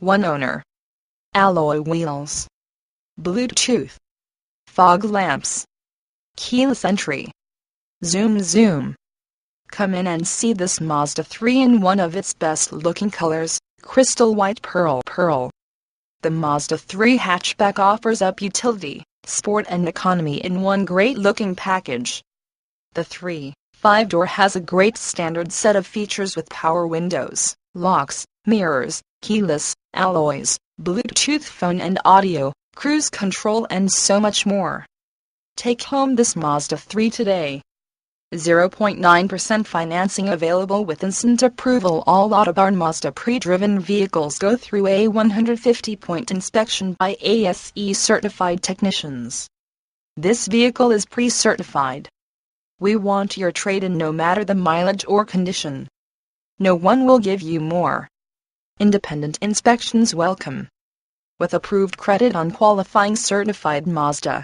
one owner, alloy wheels, Bluetooth, fog lamps, keyless entry, zoom. Come in and see this Mazda 3 in one of its best looking colors, crystal white pearl. The Mazda 3 hatchback offers up utility, sport and economy in one great looking package. The 3.5-door has a great standard set of features with power windows, locks, mirrors, keyless, alloys, Bluetooth phone and audio, cruise control and so much more. Take home this Mazda 3 today. 0.9% financing available with instant approval. All Autobarn Mazda pre-driven vehicles go through a 150-point inspection by ASE certified technicians. This vehicle is pre-certified. We want your trade-in no matter the mileage or condition. No one will give you more. Independent inspections welcome. With approved credit on qualifying certified Mazda